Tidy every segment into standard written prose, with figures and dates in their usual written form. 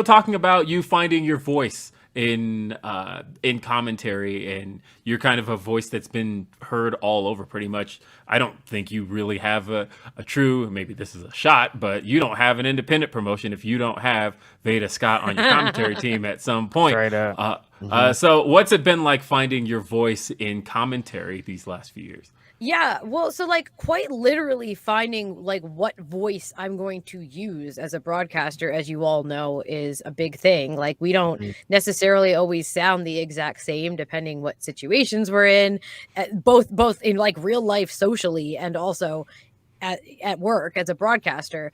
Talking about you finding your voice in commentary, and you're kind of a voice that's been heard all over pretty much. I don't think you really have a true, maybe this is a shot, but you don't have an independent promotion if you don't have Veda Scott on your commentary team at some point. Straight up. Hmm. So what's it been like finding your voice in commentary these last few years? Yeah, well, so like quite literally finding like what voice I'm going to use as a broadcaster, as you all know, is a big thing. Like we don't Hmm. necessarily always sound the exact same depending what situations we're in, both in like real life socially and also at work as a broadcaster.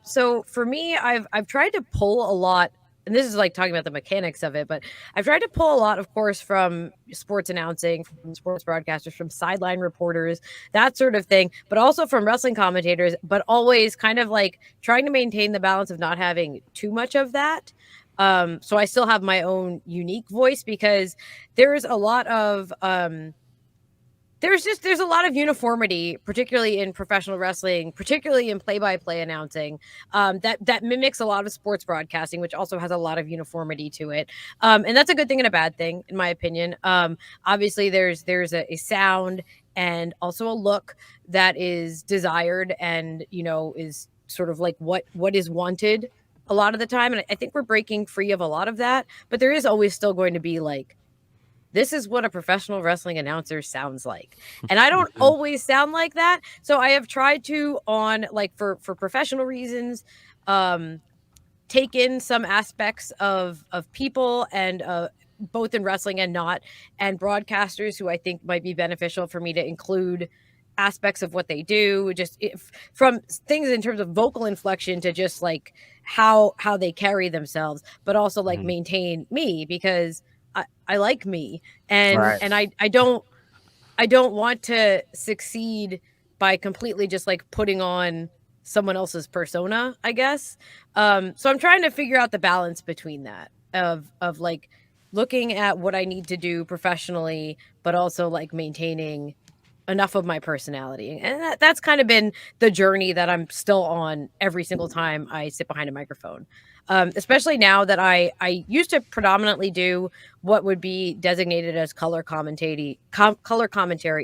So for me, I've tried to pull a lot, and this is like talking about the mechanics of it, but I've tried to pull a lot, of course, from sports announcing, from sports broadcasters, from sideline reporters, that sort of thing, but also from wrestling commentators, but always kind of like trying to maintain the balance of not having too much of that. So I still have my own unique voice because there's a lot of there's a lot of uniformity, particularly in professional wrestling, particularly in play-by-play announcing, that mimics a lot of sports broadcasting, which also has a lot of uniformity to it, and that's a good thing and a bad thing, in my opinion. Obviously, there's a sound and also a look that is desired, and is sort of like what is wanted a lot of the time, and I think we're breaking free of a lot of that, but there is always still going to be like this is what a professional wrestling announcer sounds like. And I don't always sound like that. So I have tried to on like for professional reasons um take in some aspects of people and both in wrestling and not, and broadcasters who I think might be beneficial for me to include aspects of what they do, just from things in terms of vocal inflection to just like how they carry themselves, but also like Hmm. maintain me because I like me, and Right. I don't want to succeed by completely just like putting on someone else's persona, I guess. So I'm trying to figure out the balance between that of like looking at what I need to do professionally, but also like maintaining enough of my personality. And that's kind of been the journey that I'm still on every single time I sit behind a microphone. Especially now that I used to predominantly do what would be designated as color commentary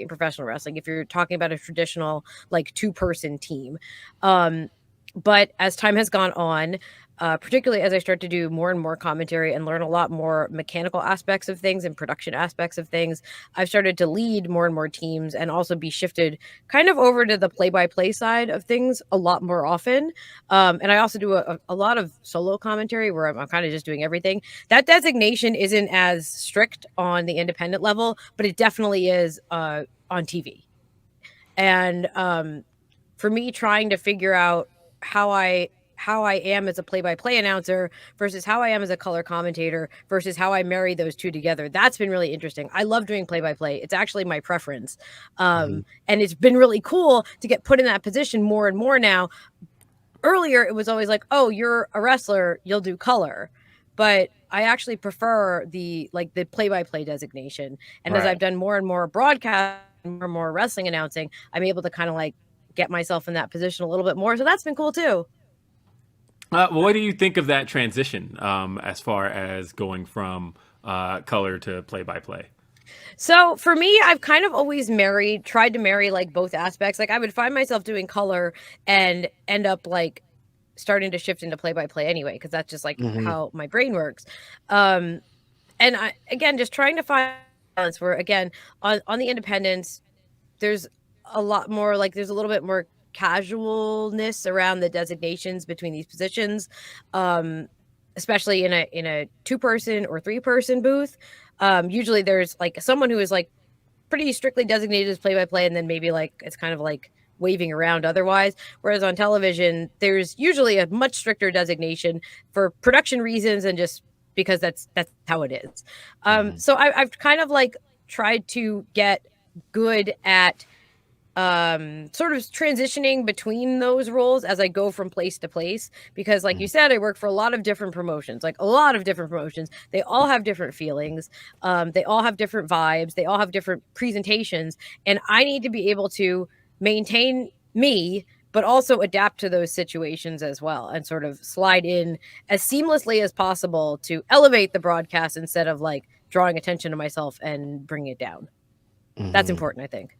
in professional wrestling. If you're talking about a traditional like two-person team, um, but as time has gone on, particularly as I start to do more and more commentary and learn a lot more mechanical aspects of things and production aspects of things, I've started to lead more and more teams and also be shifted kind of over to the play-by-play side of things a lot more often. And I also do a lot of solo commentary where I'm kind of just doing everything. That designation isn't as strict on the independent level, but it definitely is on TV. And for me, trying to figure out how I how I am as a play-by-play announcer versus how I am as a color commentator versus how I marry those two together. That's been really interesting. I love doing play-by-play. It's actually my preference. Hmm. And it's been really cool to get put in that position more and more now. Earlier, it was always like, oh, you're a wrestler, you'll do color. But I actually prefer the play-by-play designation. And as I've Right. done more and more broadcast, more and more wrestling announcing, I'm able to kind of like get myself in that position a little bit more. So that's been cool too. What do you think of that transition as far as going from color to play by play? So for me, I've kind of always tried to marry like both aspects. Like I would find myself doing color and end up like starting to shift into play by play anyway, because that's just like Hmm. how my brain works. Um, and I, again, just trying to find balance where, again, on the independents, there's a lot more, like, there's a little bit more casualness around the designations between these positions. Um, Especially in a two-person or three-person booth. Usually there's like someone who is like pretty strictly designated as play-by-play, and then maybe like it's kind of like waving around otherwise. Whereas on television, there's usually a much stricter designation for production reasons and just because that's how it is. Hmm. So I've kind of like tried to get good at sort of transitioning between those roles as I go from place to place, because like you said, I work for a lot of different promotions, like a lot of different promotions. They all have different feelings, they all have different vibes, they all have different presentations, and I need to be able to maintain me but also adapt to those situations as well and sort of slide in as seamlessly as possible to elevate the broadcast instead of like drawing attention to myself and bringing it down. That's important, I think.